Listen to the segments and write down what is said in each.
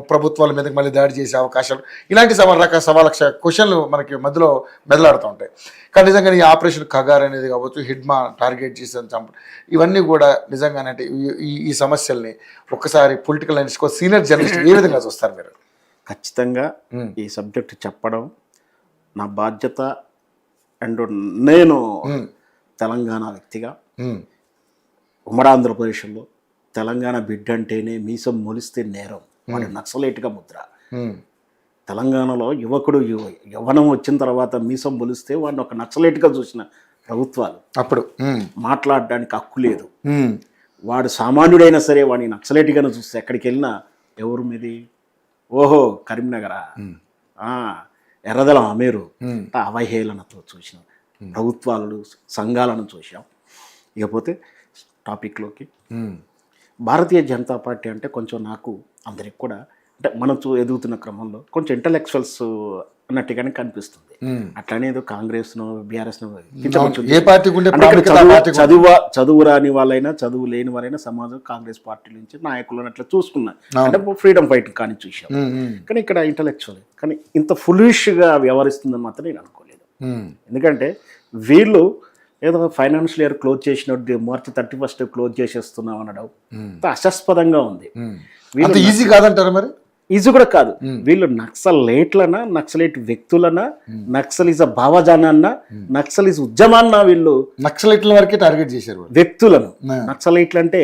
ప్రభుత్వాల మీదకి మళ్ళీ దాడి చేసే అవకాశాలు, ఇలాంటి సవాలక్ష క్వశ్చన్లు మనకి మధ్యలో మెదలాడుతూ ఉంటాయి. కానీ నిజంగా ఈ ఆపరేషన్ కగార్ అనేది కావచ్చు, హిడ్మా టార్గెట్ చేసిన ఇవన్నీ కూడా నిజంగానంటే ఈ సమస్యల్ని ఒక్కసారి పొలిటికల్ అనలిస్ట్, సీనియర్ జర్నలిస్ట్ ఏ విధంగా చూస్తారు మీరు? ఖచ్చితంగా ఈ సబ్జెక్ట్ చెప్పడం నా బాధ్యత. అండ్ నేను తెలంగాణ వ్యక్తిగా ఉమ్మడి ఆంధ్రప్రదేశ్లో తెలంగాణ బిడ్డ అంటేనే మీసం మొలిస్తే నేరం, వాడు నక్సలైట్గా ముద్ర. తెలంగాణలో యువకుడు యవ్వనం వచ్చిన తర్వాత మీసం మొలిస్తే వాడిని ఒక నక్సలైట్గా చూసిన ప్రభుత్వాలు. అప్పుడు మాట్లాడడానికి హక్కు లేదు. వాడు సామాన్యుడైనా సరే వాడిని నక్సలైట్గానే చూస్తే ఎక్కడికి వెళ్ళినా ఎవరు మీది, ఓహో కరీంనగరా, ఎర్రదలం అమేరు, అవహేళనతో చూసిన ప్రభుత్వాలు సంఘాలను చూసాం. ఇకపోతే టాపిక్లోకి, భారతీయ జనతా పార్టీ అంటే కొంచెం నాకు అందరికి కూడా అంటే మనం ఎదుగుతున్న క్రమంలో కొంచెం ఇంటలెక్చువల్స్ అన్నట్టుగానే కనిపిస్తుంది. అట్లానే ఏదో కాంగ్రెస్ను బీఆర్ఎస్ను చదువు రాని వాళ్ళైనా చదువు లేని వాళ్ళైనా సమాజం కాంగ్రెస్ పార్టీ నుంచి నాయకులను అట్లా చూసుకున్నారు. అంటే ఫ్రీడమ్ ఫైట్ కానీ చూసాం. కానీ ఇక్కడ ఇంటలెక్చువల్ కానీ ఇంత ఫులిష్గా వ్యవహరిస్తుందని మాత్రం నేను అనుకోలేదు. ఎందుకంటే వీళ్ళు ఏదో ఫైనాన్షియల్ ఇయర్ క్లోజ్ చేసినట్టు March 31 క్లోజ్ చేసేస్తున్నాం అనడం అశాస్పదంగా ఉంది. ఈజీ కాదంటారు మరి? ఈజీ కూడా కాదు. వీళ్ళు నక్సలైట్లనా, నక్సలైట్ వ్యక్తులనా, నక్సలిజ భావజానాన్న, నక్సలిజ ఉద్యమాన్న, వీళ్ళు నక్సలైట్ల వరకే టార్గెట్ చేశారు వ్యక్తులను. నక్సలైట్లు అంటే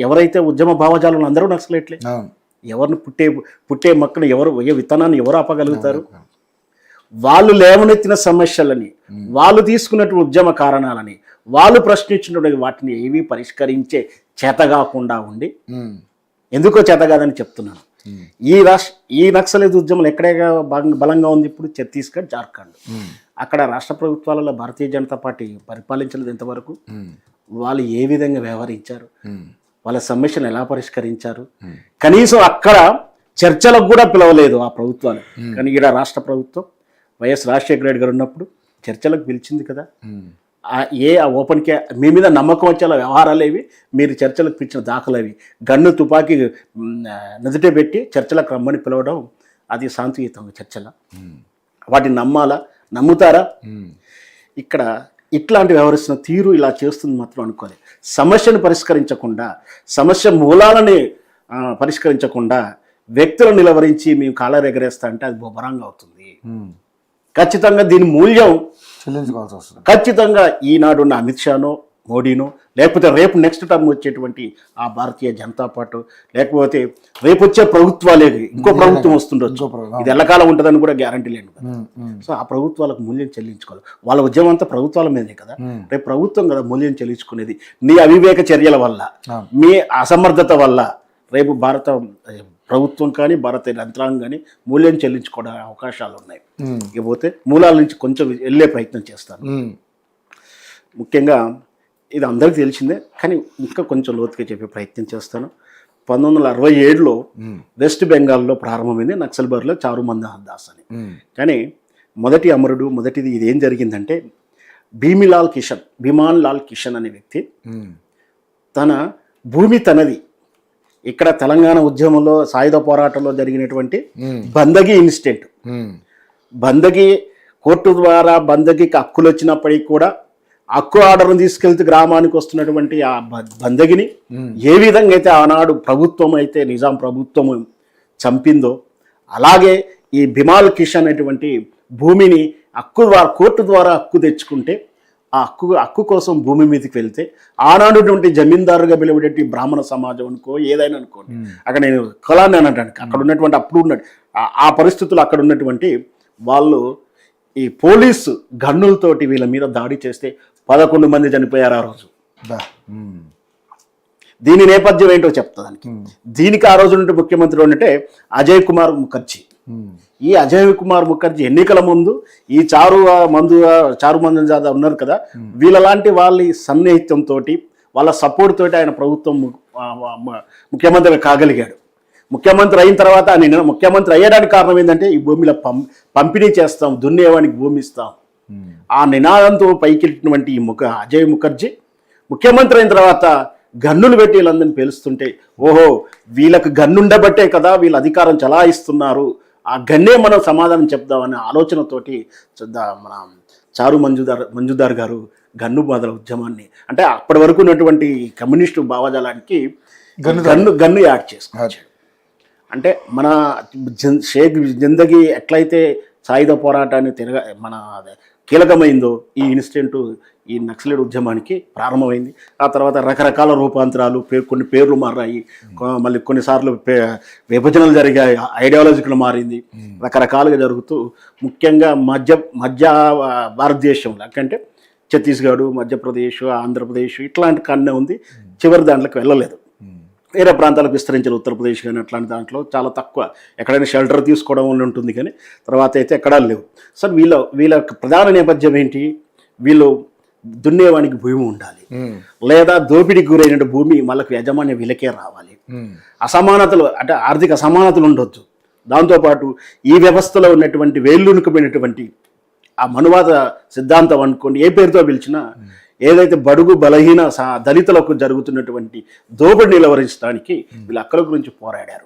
ఎవరైతే ఉద్యమ భావజాలం అందరూ నక్సలైట్లే. ఎవరిని పుట్టే మొక్కను ఎవరు, ఏ విత్తనాన్ని ఎవరు ఆపగలుగుతారు? వాళ్ళు లేవనెత్తిన సమస్యలని, వాళ్ళు తీసుకున్నటువంటి ఉద్యమ కారణాలని, వాళ్ళు ప్రశ్నించినటువంటి వాటిని ఏవి పరిష్కరించే చేతగాకుండా ఉండి, ఎందుకో చేతగాదని చెప్తున్నాను. ఈ నక్సలైట్ ఉద్యమం ఎక్కడే బలంగా ఉంది ఇప్పుడు? ఛత్తీస్గఢ్, జార్ఖండ్. అక్కడ రాష్ట్ర ప్రభుత్వాలలో భారతీయ జనతా పార్టీ పరిపాలించలేదు ఇంతవరకు. వాళ్ళు ఏ విధంగా వ్యవహరించారు, వాళ్ళ సమస్యను ఎలా పరిష్కరించారు, కనీసం అక్కడ చర్చలకు కూడా పిలవలేదు ఆ ప్రభుత్వాలు. కానీ ఈడ రాష్ట్ర ప్రభుత్వం వైఎస్ రాజశేఖర రెడ్డి గారు ఉన్నప్పుడు చర్చలకు పిలిచింది కదా. ఓపెన్కి మీ మీద నమ్మకం వచ్చేలా వ్యవహారాలు ఏవి, మీరు చర్చలకు పిలిచిన దాఖలు అవి, గన్ను తుపాకీ నుదుటే పెట్టి చర్చలకు రమ్మని పిలవడం, అది శాంతియుతంగా చర్చల. వాటిని నమ్ముతారా? ఇక్కడ ఇట్లాంటి వ్యవహరిస్తున్న తీరు ఇలా చేస్తుంది మాత్రం అనుకోలేదు. సమస్యను పరిష్కరించకుండా, సమస్య మూలాలని పరిష్కరించకుండా వ్యక్తులను నిలవరించి మేము కాలర్ ఎగరేస్తా అంటే అది బొబరంగా అవుతుంది. ఖచ్చితంగా దీని మూల్యం చెల్లించుకోవాల్సి వస్తుంది. ఖచ్చితంగా ఈనాడు ఉన్న అమిత్ షానో, మోడీనో, లేకపోతే రేపు నెక్స్ట్ టర్మ్ వచ్చేటువంటి ఆ భారతీయ జనతా పార్టీ, లేకపోతే రేపు వచ్చే ప్రభుత్వాలే, ఇంకో ప్రభుత్వం వస్తుండొచ్చు, ఇది ఎల్లకాలం ఉంటుందని కూడా గ్యారంటీ లేదు కదా. సో ఆ ప్రభుత్వాలకు మూల్యం చెల్లించుకోవాలి. వాళ్ళ ఉద్యమం అంతా ప్రభుత్వాల మీదే కదా. రేపు ప్రభుత్వం కదా మూల్యం చెల్లించుకునేది. నీ అవివేక చర్యల వల్ల, మీ అసమర్థత వల్ల రేపు భారత ప్రభుత్వం కానీ భారత యంత్రాంగం కానీ మూల్యం చెల్లించుకోవడానికి అవకాశాలు ఉన్నాయి. ఇకపోతే మూలాల నుంచి కొంచెం వెళ్ళే ప్రయత్నం చేస్తాను. ముఖ్యంగా ఇది అందరికీ తెలిసిందే, కానీ ఇంకా కొంచెం లోతుగా చెప్పే ప్రయత్నం చేస్తాను. 1967లో వెస్ట్ బెంగాల్లో ప్రారంభమైంది నక్సల్బర్లో చారుమందన్ దాస్ అని. కానీ మొదటి అమరుడు, మొదటిది ఇది ఏం జరిగిందంటే, భీమాన్ లాల్ కిషన్ అనే వ్యక్తి తన భూమి తనది, ఇక్కడ తెలంగాణ ఉద్యమంలో సాయుధ పోరాటంలో జరిగినటువంటి బందగి ఇన్సిడెంట్, బందగి కోర్టు ద్వారా బందగికి హక్కులు వచ్చినప్పటికీ కూడా హక్కు ఆర్డర్ను తీసుకెళ్తే గ్రామానికి వస్తున్నటువంటి ఆ బందగిని ఏ విధంగా అయితే ఆనాడు ప్రభుత్వం అయితే నిజాం ప్రభుత్వం చంపిందో, అలాగే ఈ బిమాల్ కిషన్ అనేటువంటి భూమిని కోర్టు ద్వారా హక్కు తెచ్చుకుంటే, ఆ హక్కు కోసం భూమి మీదకి వెళ్తే ఆనాడుటువంటి జమీందారుగా పిలువబడే బ్రాహ్మణ సమాజం అనుకో, ఏదైనా అనుకోండి, అక్కడ నేను కులాన్ని అని అంటాను, అక్కడ ఉన్నటువంటి అప్పుడు ఉన్న ఆ పరిస్థితులు అక్కడ ఉన్నటువంటి వాళ్ళు ఈ పోలీసు గన్నులతోటి వీళ్ళ మీద దాడి చేస్తే 11 మంది చనిపోయారు ఆ రోజు. దీని నేపథ్యం ఏంటో చెప్తాదానికి. దీనికి ఆ రోజు ముఖ్యమంత్రి అంటే అజయ్ కుమార్ ముఖర్జీ. ఈ అజయ్ కుమార్ ముఖర్జీ ఎన్నికల ముందు ఈ చారుమందన్ జాదవ్ ఉన్నారు కదా, వీళ్ళలాంటి వాళ్ళ సన్నిహిత్యంతో, వాళ్ళ సపోర్ట్ తోటి ఆయన ప్రభుత్వం ముఖ్యమంత్రిగా కాగలిగాడు. ముఖ్యమంత్రి అయిన తర్వాత నేను ముఖ్యమంత్రి అయ్యడానికి కారణం ఏంటంటే, ఈ భూమిలో పంపిణీ చేస్తాం, దున్నేవానికి భూమి ఇస్తాం, ఆ నినాదంతో పైకెళ్ళినటువంటి ఈ అజయ్ ముఖర్జీ ముఖ్యమంత్రి అయిన తర్వాత గన్నులు పెట్టి వీళ్ళందరినీ పేలుస్తుంటే ఓహో వీళ్ళకి గన్నుండబట్టే కదా వీళ్ళు అధికారం చలాయిస్తున్నారు, ఆ గన్నే మనం సమాధానం చెప్దామనే ఆలోచనతోటి మన చారు మంజుదార్ గారు గన్ను బాధల ఉద్యమాన్ని, అంటే అప్పటి వరకు ఉన్నటువంటి కమ్యూనిస్టు భావజాలానికి గన్ను యాడ్ చేసుకోవచ్చు. అంటే మన షేక్ జిందగీ ఎట్లయితే సాయుధ పోరాటాన్ని మన కీలకమైందో ఈ ఇన్సిడెంట్ ఈ నక్సలైట్ ఉద్యమానికి ప్రారంభమైంది. ఆ తర్వాత రకరకాల రూపాంతరాలు, కొన్ని పేర్లు మారాయి, మళ్ళీ కొన్నిసార్లు విభజనలు జరిగాయి, ఐడియాలజికల్ మారింది, రకరకాలుగా జరుగుతూ ముఖ్యంగా మధ్య భారతదేశంలో అంటే ఛత్తీస్గఢ్, మధ్యప్రదేశ్, ఆంధ్రప్రదేశ్ ఇట్లాంటి కన్నే ఉంది. చివరి దాంట్లోకి వెళ్ళలేదు. వేరే ప్రాంతాలకు విస్తరించిన ఉత్తరప్రదేశ్ కానీ అట్లాంటి దాంట్లో చాలా తక్కువ, ఎక్కడైనా షెల్టర్ తీసుకోవడం వల్ల ఉంటుంది కానీ తర్వాత అయితే ఎక్కడా లేవు. సార్ వీళ్ళ ప్రధాన నేపథ్యం ఏంటి? వీళ్ళు దున్నేవానికి భూమి ఉండాలి, లేదా దోపిడీకి గురైన భూమి వాళ్ళకు యజమాన్య వీళ్ళకే రావాలి, అసమానతలు అంటే ఆర్థిక అసమానతలు ఉండొద్దు, దాంతోపాటు ఈ వ్యవస్థలో ఉన్నటువంటి వేళ్ళునుకుపోయినటువంటి ఆ మనువాద సిద్ధాంతం అనుకోండి, ఏ పేరుతో పిలిచినా ఏదైతే బడుగు బలహీన దళితులకు జరుగుతున్నటువంటి దోపిడీ నిలవరించడానికి వీళ్ళు అక్కల గురించి పోరాడారు.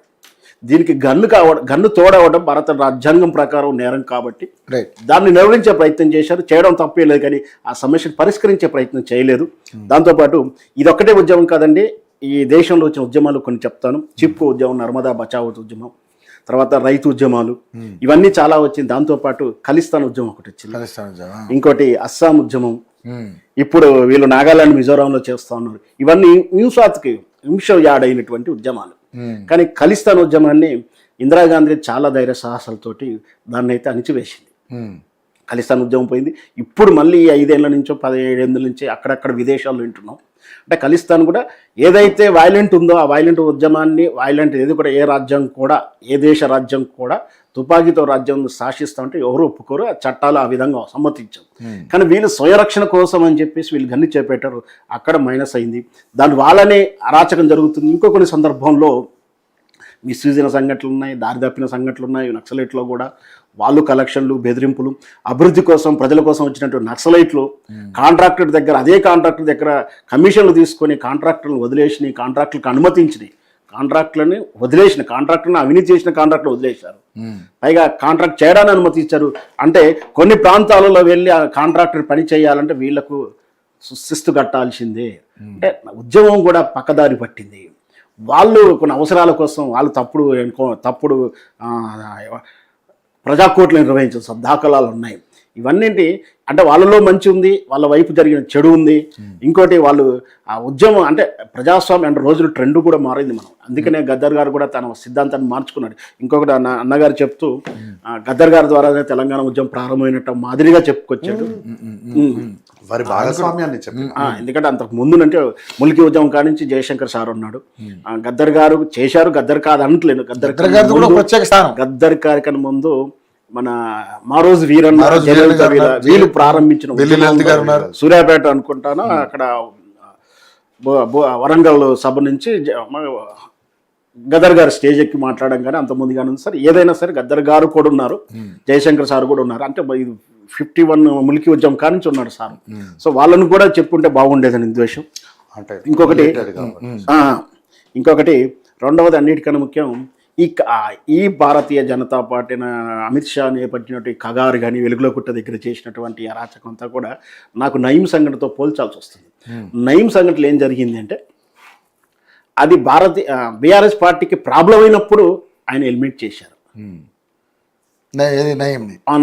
దీనికి గన్ను తోడవడం భారత రాజ్యాంగం ప్రకారం నేరం కాబట్టి దాన్ని నిర్వహించే ప్రయత్నం చేశారు. చేయడం తప్పే లేదు, కానీ ఆ సమస్యను పరిష్కరించే ప్రయత్నం చేయలేదు. దాంతోపాటు ఇదొక్కటే ఉద్యమం కాదండి, ఈ దేశంలో వచ్చిన ఉద్యమాలు కొన్ని చెప్తాను. చిప్కో ఉద్యమం, నర్మదా బచావో ఉద్యమం, తర్వాత రైతు ఉద్యమాలు, ఇవన్నీ చాలా వచ్చింది. దాంతోపాటు ఖలిస్తాన్ ఉద్యమం ఒకటి వచ్చింది, ఇంకోటి అస్సాం ఉద్యమం, ఇప్పుడు వీళ్ళు నాగాలాండ్ మిజోరాంలో చేస్తూ ఉన్నారు. ఇవన్నీ హింస యాడైనటువంటి ఉద్యమాలు. కానీ ఖలిస్తాన్ ఉద్యమాన్ని ఇందిరాగాంధీ చాలా ధైర్య సాహసాలతోటి దాన్ని అయితే అణిచివేసింది. ఖలిస్తాన్ ఉద్యమం పోయింది. ఇప్పుడు మళ్ళీ 5 ఏళ్ల నుంచో 17 ఏళ్ళ నుంచి అక్కడక్కడ విదేశాల్లో వింటున్నాం. అంటే ఖలిస్తాన్ కూడా ఏదైతే వైలెంట్ ఉందో ఆ వైలెంట్ ఉద్యమాన్ని, వైలెంట్ ఏది కూడా ఏ రాజ్యం కూడా, ఏ దేశ రాజ్యం కూడా తుపాకీతో రాజ్యం శాసిస్తామంటే ఎవరు ఒప్పుకోరు, ఆ చట్టాలు ఆ విధంగా సమ్మతించారు. కానీ వీళ్ళు స్వయరక్షణ కోసం అని చెప్పేసి వీళ్ళు గన్ని చేపట్టారు, అక్కడ మైనస్ అయింది. దాని వాళ్ళనే అరాచకం జరుగుతుంది. ఇంకో కొన్ని సందర్భంలో మిస్యూజ్ అయిన సంఘటనలు ఉన్నాయి, దారి తప్పిన సంఘటనలు ఉన్నాయి. నక్సలైట్లో కూడా వాళ్ళు కలెక్షన్లు, బెదిరింపులు, అభివృద్ధి కోసం ప్రజల కోసం వచ్చినటువంటి నక్సలైట్లు కాంట్రాక్టర్ దగ్గర, అదే కాంట్రాక్టర్ దగ్గర కమిషన్లు తీసుకొని కాంట్రాక్టర్లను వదిలేసినాయి, కాంట్రాక్టులకు అనుమతించినాయి, కాంట్రాక్టర్ని అవినీతి చేసిన కాంట్రాక్టర్ వదిలేశారు. పైగా కాంట్రాక్ట్ చేయడానికి అనుమతి ఇచ్చారు. అంటే కొన్ని ప్రాంతాలలో వెళ్ళి ఆ కాంట్రాక్టర్ పని చేయాలంటే వీళ్లకు శిస్తు కట్టాల్సిందే. అంటే ఉద్యమం కూడా పక్కదారి పట్టింది. వాళ్ళు కొన్ని అవసరాల కోసం వాళ్ళు తప్పుడు ప్రజాకోట్లు నిర్వహించిన దాఖలాలు ఉన్నాయి. ఇవన్నీ అంటే వాళ్ళలో మంచి ఉంది, వాళ్ళ వైపు జరిగిన చెడు ఉంది. ఇంకోటి వాళ్ళు ఆ ఉద్యమం అంటే ప్రజాస్వామ్యం అంటే రోజులు ట్రెండ్ కూడా మారింది మనం. అందుకనే గద్దర్ గారు కూడా తన సిద్ధాంతాన్ని మార్చుకున్నాడు. ఇంకొకటి అన్నగారు చెప్తూ గద్దర్ గారి ద్వారానే తెలంగాణ ఉద్యమం ప్రారంభమైనట్టు మాదిరిగా చెప్పుకొచ్చాడు. వారి భాగస్వామ్యాన్ని ఎందుకంటే అంతకు ముందు అంటే ములికి ఉద్యమం కాడి నుంచి జయశంకర్ సార్ ఉన్నాడు. గద్దర్ గారు చేశారు, గద్దర్ కాదు అనట్లేదు. గద్దర్ గారి కన్నా ముందు మన మారోజు వీరన్న వీళ్ళు ప్రారంభించిన సూర్యాపేట అనుకుంటాను, అక్కడ వరంగల్ సభ నుంచి గద్దర్ గారు స్టేజ్ ఎక్కి మాట్లాడడం కానీ అంతమంది కానీ ఉంది సార్. ఏదైనా సరే గద్దర్ గారు కూడా ఉన్నారు, జయశంకర్ సార్ కూడా ఉన్నారు. అంటే 51 ములికి ఉద్యమం కాడి నుంచి ఉన్నాడు సార్. సో వాళ్ళను కూడా చెప్పుకుంటే బాగుండేదని ఉద్దేశం. ఇంకొకటి రెండవది అన్నిటికన్నా ముఖ్యం, ఈ భారతీయ జనతా పార్టీని అమిత్ షా నేపట్టినటువంటి కగారు కానీ వెలుగులో పుట్ట దగ్గర చేసినటువంటి అరాచకం అంతా కూడా నాకు నయీం సంఘటనతో పోల్చాల్సి వస్తుంది. నయీం సంఘటనలో ఏం జరిగింది అంటే అది బీఆర్ఎస్ పార్టీకి ప్రాబ్లం అయినప్పుడు ఆయన ఎలిమినేట్ చేశారు.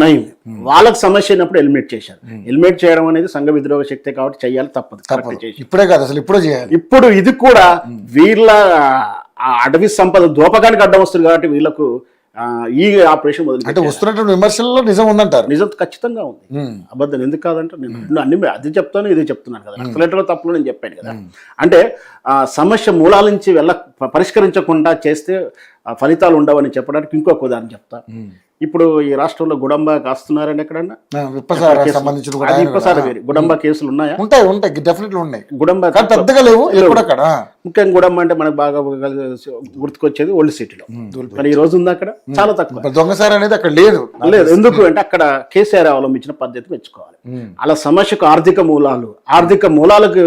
నయీం వాళ్ళకి సమస్య అయినప్పుడు ఎలిమినేట్ చేశారు. ఎలిమినేట్ చేయడం అనేది సంఘ విద్రోహ శక్తి కాబట్టి చేయాలి, తప్పదు. ఇప్పుడే కాదు అసలు ఇప్పుడు చేయాలి. ఇప్పుడు ఇది కూడా వీళ్ళ అటవీ సంపద దోపకానికి అడ్డం వస్తుంది కాబట్టి వీళ్ళకు ఈ ఆపరేషన్ మొదలు అంటే వస్తున్నటువంటి విమర్శల్లో నిజం ఉందంటారు. నిజం ఖచ్చితంగా ఉంది, అబద్ధం ఎందుకు కాదంటే నేను అన్ని అది చెప్తాను ఇది చెప్తున్నాను కదా. నక్సలైట్ల తప్పులు నేను చెప్పాను కదా. అంటే సమస్య మూలాల నుంచి పరిష్కరించకుండా చేస్తే ఫలితాలు ఉండవని చెప్పడానికి ఇంకొక ఉదాహరణ చెప్తా. ఇప్పుడు ఈ రాష్ట్రంలో గుడంబా కాస్తున్నారండి ఎక్కడన్నా? విప్పసార సంబంధించిన కూడా అది ఆయన ఇంకోసారి కూడా. వేరు. గుడంబా కేసులు ఉన్నాయా? ఉంటాయి డెఫినెట్లీ ఉన్నాయి, గుడంబా కానీ పెద్దగా లేవు ఎక్కడక్కడ. ముఖ్యంగా గుడంబా అంటే మనకు బాగా గుర్తుకొచ్చేది ఓల్డ్ సిటీలో, కానీ ఈ రోజు ఉంది అక్కడ చాలా తక్కువ. ఇప్పుడు దొంగసారి అనేది అక్కడ లేదు. లేదు, ఎందుకు అంటే అక్కడ కేసీఆర్ అవలంబించిన పద్ధతి మెచ్చుకోవాలి. అలా సమస్యకు ఆర్థిక మూలాలకు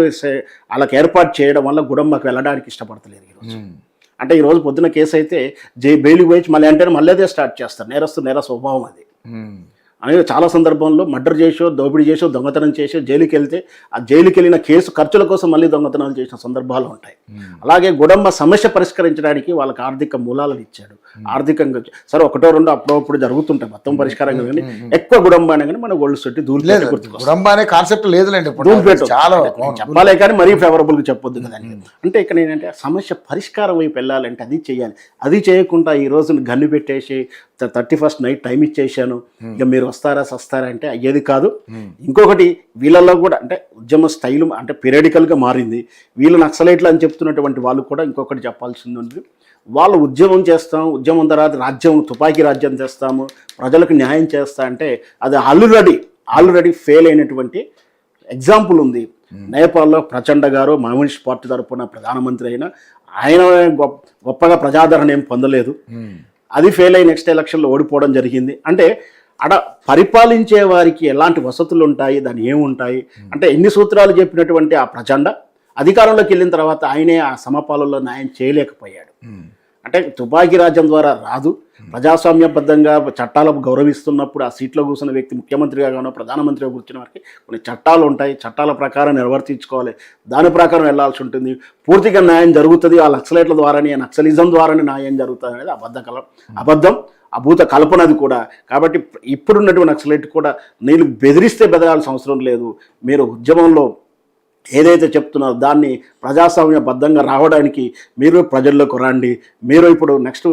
వాళ్ళకి ఏర్పాటు చేయడం వల్ల గుడంబాకు వెళ్ళడానికి ఇష్టపడతలేదు ఈరోజు. అంటే ఈ రోజు పొద్దున కేసు అయితే బెయిల్ పోయి మళ్ళీ అంటే మళ్ళీ అదే స్టార్ట్ చేస్తారు. నేర స్వభావం అది. అనేది చాలా సందర్భంలో మర్డర్ చేసో, దోపిడీ చేసో, దొంగతనం చేసో జైలుకి వెళ్తే ఆ జైలుకి వెళ్ళిన కేసు ఖర్చుల కోసం మళ్ళీ దొంగతనాలు చేసిన సందర్భాలు ఉంటాయి. అలాగే గుడంబ సమస్య పరిష్కరించడానికి వాళ్ళకి ఆర్థిక మూలాలను ఇచ్చాడు. ఆర్థికంగా సరే ఒకటో రెండో అప్పుడప్పుడు జరుగుతుంటాయి, మొత్తం పరిష్కారంగా. కానీ ఎక్కువ గుడంబానే కానీ మన ఒళ్ళు చుట్టి గుడంబా అనే కాన్సెప్ట్ లేదులేండి, చాలా చెప్పాలి కానీ మరీ ఫేవరబుల్ గా చెప్పొద్దు కదా. అంటే ఇక్కడ ఏంటంటే సమస్య పరిష్కారం వైపు వెళ్ళాలంటే అది చేయాలి. అది చేయకుండా ఈ రోజున గన్ను పెట్టేసి 31st నైట్ టైం ఇచ్చేసాను, ఇక మీరు వస్తారా సస్తారా అంటే అయ్యేది కాదు. ఇంకొకటి వీళ్ళల్లో కూడా అంటే ఉద్యమ స్టైలు అంటే పీరియడికల్గా మారింది. వీళ్ళు నక్సలైట్లు అని చెప్తున్నటువంటి వాళ్ళు కూడా ఇంకొకటి చెప్పాల్సింది ఉంది. వాళ్ళు ఉద్యమం చేస్తాం, ఉద్యమం తర్వాత రాజ్యం తుపాకీ రాజ్యం చేస్తాము, ప్రజలకు న్యాయం చేస్తా అంటే అది ఆల్రెడీ ఫెయిల్ అయినటువంటి ఎగ్జాంపుల్ ఉంది. నేపాల్లో ప్రచండ గారు కమ్యూనిస్ట్ పార్టీ తరఫున ప్రధానమంత్రి అయినా ఆయన గొప్పగా ప్రజాదరణ ఏం పొందలేదు. అది ఫెయిల్ అయ్యి నెక్స్ట్ ఎలక్షన్లో ఓడిపోవడం జరిగింది. అంటే అక్కడ పరిపాలించే వారికి ఎలాంటి వసతులు ఉంటాయి, దాని ఏముంటాయి అంటే ఎన్ని సూత్రాలు చెప్పినటువంటి ఆ ప్రచండ అధికారంలోకి వెళ్ళిన తర్వాత ఆయనే ఆ సమపాలలో న్యాయం చేయలేకపోయాడు. అంటే తుపాకీ రాజ్యం ద్వారా రాదు, ప్రజాస్వామ్యబద్ధంగా చట్టాలకు గౌరవిస్తున్నప్పుడు ఆ సీట్లో కూర్చున్న వ్యక్తి ముఖ్యమంత్రిగా గానో ప్రధానమంత్రిగా కూర్చున్న వారికి కొన్ని చట్టాలు ఉంటాయి, చట్టాల ప్రకారం నిర్వర్తించుకోవాలి, దాని ప్రకారం వెళ్లాల్సి ఉంటుంది. పూర్తిగా న్యాయం జరుగుతుంది ఆ నక్సలైట్ల ద్వారానే, నక్సలిజం ద్వారానే న్యాయం జరుగుతుంది అనేది అబద్ధం, అభూత కల్పనది కూడా. కాబట్టి ఇప్పుడున్నటువంటి నక్సలైట్ కూడా నేను బెదిరిస్తే బెదరాల్సిన అవసరం లేదు. మీరు ఉద్యమంలో ఏదైతే చెప్తున్నారో దాన్ని ప్రజాస్వామ్యబద్ధంగా రావడానికి మీరు ప్రజల్లోకి రండి. మీరు ఇప్పుడు నెక్స్ట్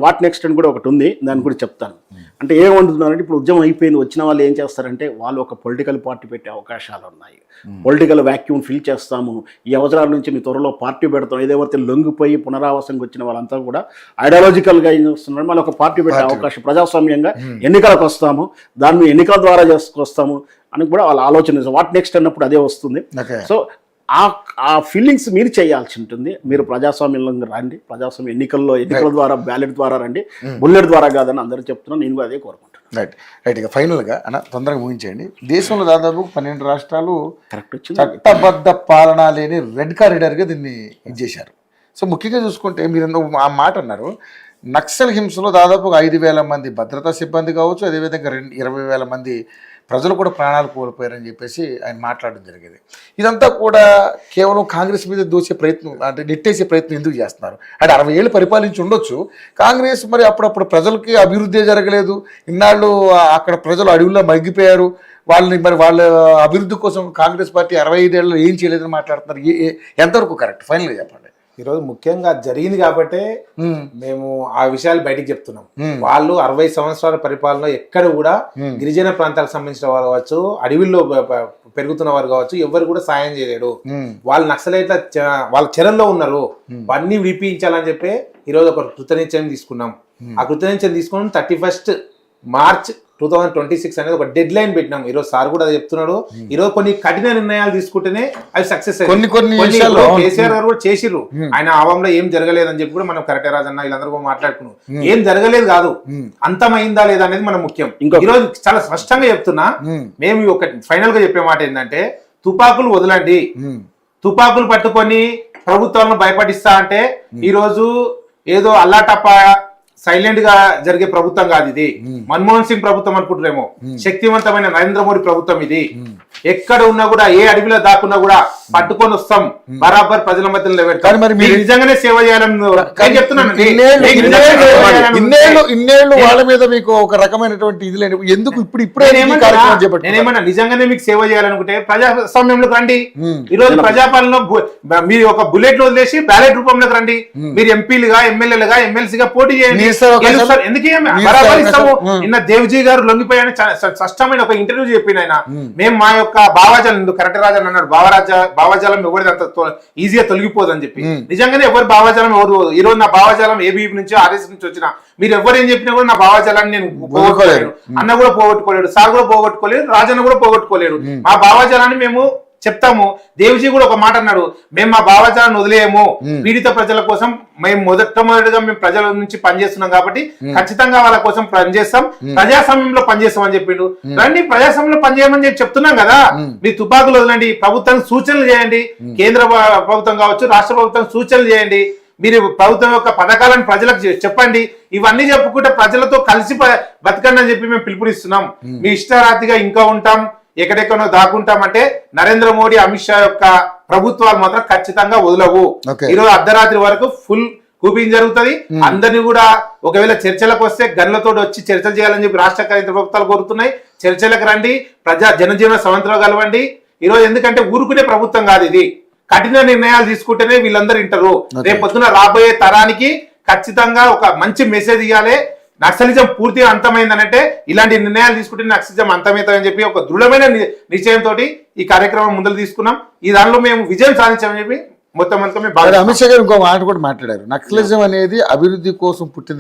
వాట్ నెక్స్ట్ అని కూడా ఒకటి ఉంది, దాన్ని కూడా చెప్తాను. అంటే ఏమంటున్నారంటే ఇప్పుడు ఉద్యమం అయిపోయింది, వచ్చిన వాళ్ళు ఏం చేస్తారంటే వాళ్ళు ఒక పొలిటికల్ పార్టీ పెట్టే అవకాశాలు ఉన్నాయి, పొలిటికల్ వ్యాక్యూమ్ ఫిల్ చేస్తాము, ఈ అవసరాల నుంచి మీ త్వరలో పార్టీ పెడతాం, ఏదైతే లొంగిపోయి పునరావాసంకి వచ్చిన వాళ్ళంతా కూడా ఐడియాలజికల్గా ఏం చేస్తున్నారు, మళ్ళీ ఒక పార్టీ పెట్టే అవకాశం, ప్రజాస్వామ్యంగా ఎన్నికలకు వస్తాము, దాన్ని ఎన్నికల ద్వారా చేసుకొస్తాము అని కూడా వాళ్ళ ఆలోచన. వాట్ నెక్స్ట్ అన్నప్పుడు అదే వస్తుంది. సో ఆ ఫీలింగ్స్ మీరు చేయాల్సి ఉంటుంది. మీరు ప్రజాస్వామ్యంలో రండి, ఎన్నికల ద్వారా బ్యాలెట్ ద్వారా రండి, బుల్లెట్ ద్వారా కాదని అందరూ చెప్తున్నాను, నేను కూడా అదే కోరుకుంటున్నాను. రైట్ ఇక ఫైనల్గా అన్న తొందరగా ముగించేయండి. దేశంలో దాదాపు 12 రాష్ట్రాలు చట్టబద్ధ పాలన లేని రెడ్ కారిడార్గా దీన్ని ఇచ్చేశారు. సో ముఖ్యంగా చూసుకుంటే మీరు ఆ మాట అన్నారు, నక్సల్ హింసలో దాదాపు 5,000 మంది భద్రతా సిబ్బంది కావచ్చు, అదేవిధంగా 20,000 మంది ప్రజలు కూడా ప్రాణాలు కోల్పోయారని చెప్పేసి ఆయన మాట్లాడడం జరిగేది. ఇదంతా కూడా కేవలం కాంగ్రెస్ మీద దోచే ప్రయత్నం, అంటే నెట్టేసే ప్రయత్నం ఎందుకు చేస్తున్నారు? అంటే 60 ఏళ్ళు పరిపాలించి ఉండొచ్చు కాంగ్రెస్, మరి అప్పుడప్పుడు ప్రజలకి అభివృద్ధి జరగలేదు, ఇన్నాళ్ళు అక్కడ ప్రజలు అడవుల్లో మగ్గిపోయారు, వాళ్ళ అభివృద్ధి కోసం కాంగ్రెస్ పార్టీ 65 ఏళ్ళు ఏం చేయలేదని మాట్లాడుతున్నారు. ఎంతవరకు కరెక్ట్? ఫైనల్గా చెప్పండి. ఈరోజు ముఖ్యంగా జరిగింది కాబట్టే మేము ఆ విషయాలు బయటికి చెప్తున్నాం. వాళ్ళు 60 సంవత్సరాల పరిపాలన ఎక్కడ కూడా గిరిజన ప్రాంతాలకు సంబంధించిన వారు కావచ్చు, అడవిల్లో పెరుగుతున్న వారు కావచ్చు, ఎవరు కూడా సాయం చేయలేడు. వాళ్ళు నక్సలైట్ల వాళ్ళ చెరల్లో ఉన్నారు, అన్ని విడిపించాలని చెప్పి ఈరోజు ఒక కృతనిశ్చయం తీసుకున్నాం. ఆ కృతనిశ్చయం తీసుకున్నాం 31 మార్చ్ 2026 అనేది ఒక డెడ్ లైన్ పెట్టినాం. ఈరోజు సార్ కూడా చెప్తున్నాడు, ఈరోజు కొన్ని కఠిన నిర్ణయాలు తీసుకుంటేనే అవి సక్సెస్ అయ్యాయి. కేసీఆర్ గారు కూడా చేసిర్రు, ఆయన ఆవంలో ఏం జరగలేదని చెప్పి కూడా మనం కరెక్టే రాజన్న వీళ్ళందరూ కూడా మాట్లాడుకున్నాం. ఏం జరగలేదు కాదు, అంతమైందా లేదా అనేది మనం ముఖ్యం. ఈరోజు చాలా స్పష్టంగా చెప్తున్నా, మేము ఒక ఫైనల్ గా చెప్పే మాట ఏంటంటే, తుపాకులు వదలండి, తుపాకులు పట్టుకొని ప్రభుత్వాలను భయపడిస్తా అంటే ఈరోజు ఏదో అల్లాటప్ప సైలెంట్ గా జరిగే ప్రభుత్వం కాదు ఇది. మన్మోహన్ సింగ్ ప్రభుత్వం అనుకుంటున్నామో, శక్తివంతమైన నరేంద్ర మోడీ ప్రభుత్వం ఇది. ఎక్కడ ఉన్నా కూడా, ఏ అడవిలో దాక్కున్నా కూడా పట్టుకొని వస్తాం, బరాబర్ ప్రజల మధ్యలో నిలబెడతాం. నిజంగానే సేవ చేయాలని చెప్తున్నాను. ఇన్నేళ్ళు వాళ్ళ మీద మీకు ఒక రకమైనటువంటి ఇది లేదు, ఎందుకు నేనేమన్నా నిజంగానే మీకు సేవ చేయాలనుకుంటే ప్రజాస్వామ్యంలోకి రండి. ఈ రోజు ప్రజాపాలనలో మీరు ఒక బుల్లెట్ వదిలేసి బ్యాలెట్ రూపంలోకి రండి. మీరు ఎంపీలుగా, ఎమ్మెల్యేలుగా, ఎమ్మెల్సీగా పోటీ చేయండి. ఇస్తారు అవకాశాలు? గెలుస్తారు. ఎందుకే మీరు బరాబర్ ఇస్తారు ఇస్తాము. అవకాశాలు? నిన్న దేవ్జీ గారు లొంగిపోయాని స్పష్టమైన ఒక ఇంటర్వ్యూ చెప్పిన ఆయన, మేము మా యొక్క భావాజాలం కరెక్ట్ రాజా అన్నాడు, భావాజాలం ఎవరిది అంత ఈజీగా తొలగిపోదు అని చెప్పి. నిజంగానే ఎవరి భావాజాలం ఎవరు పోదు. ఈ రోజు నా భావాజాలం ఏబీవీ నుంచి ఆర్ఎస్ నుంచి వచ్చిన మీరు ఎవరు ఏం చెప్పినా కూడా నా భావాజాలాన్ని నేను పోగొట్టుకోలేడు. అన్న కూడా పోగొట్టుకోలేడు, సార్ కూడా పోగొట్టుకోలేడు, రాజన్న కూడా పోగొట్టుకోలేడు. మా భావాజాలాన్ని మేము చెప్తాము. దేవ్జీ కూడా ఒక మాట అన్నాడు, మేము మా భావజాలను వదిలేయము, పీడిత ప్రజల కోసం మేము మొదటగా మేము ప్రజల నుంచి పనిచేస్తున్నాం కాబట్టి ఖచ్చితంగా వాళ్ళ కోసం పనిచేస్తాం, ప్రజాస్వామ్యంలో పనిచేస్తాం అని చెప్పిండు. రండి ప్రజాస్వామ్యంలో పనిచేయమని చెప్పి చెప్తున్నాం కదా. మీ తుపాకులు వదలండి, ప్రభుత్వానికి సూచనలు చేయండి, కేంద్ర ప్రభుత్వం కావచ్చు రాష్ట్ర ప్రభుత్వం సూచనలు చేయండి, మీరు ప్రభుత్వం యొక్క పథకాలను ప్రజలకు చెప్పండి. ఇవన్నీ చెప్పుకుంటే ప్రజలతో కలిసి బతకండి అని చెప్పి మేము పిలుపునిస్తున్నాం. మీ ఇష్టారాతిగా ఇంకా ఉంటాం, ఎక్కడెక్కడో దాక్కుంటామంటే నరేంద్ర మోడీ అమిత్ షా యొక్క ప్రభుత్వాలు మాత్రం ఖచ్చితంగా వదలవు. ఈరోజు అర్ధరాత్రి వరకు ఫుల్ కూపింగ్ జరుగుతుంది. అందరినీ కూడా ఒకవేళ చర్చలకు వస్తే గన్లతో వచ్చి చర్చలు చేయాలని చెప్పి రాష్ట్ర కేంద్ర ప్రభుత్వాలు కోరుతున్నాయి. చర్చలకు రండి, జనజీవన సమంతలో కలవండి. ఈరోజు ఎందుకంటే ఊరుకునే ప్రభుత్వం కాదు ఇది, కఠిన నిర్ణయాలు తీసుకుంటేనే వీళ్ళందరూ వింటారు. రేపు పొద్దున రాబోయే తరానికి ఖచ్చితంగా ఒక మంచి మెసేజ్ ఇవ్వాలి. నక్సలిజం పూర్తిగా అంతమైందనంటే ఇలాంటి నిర్ణయాలు తీసుకుంటే నక్సలిజం అంతమవుతామని చెప్పి ఒక దృఢమైన నిశ్చయంతో ఈ కార్యక్రమం ముందుకు తీసుకున్నాం. ఈ దానిలో మేము విజయం సాధించామని చెప్పి మొత్తం అంతా మేము అమిత్ షా గారు ఇంకో మాట కూడా మాట్లాడారు, నక్సలిజం అనేది అభివృద్ధి కోసం పుట్టింది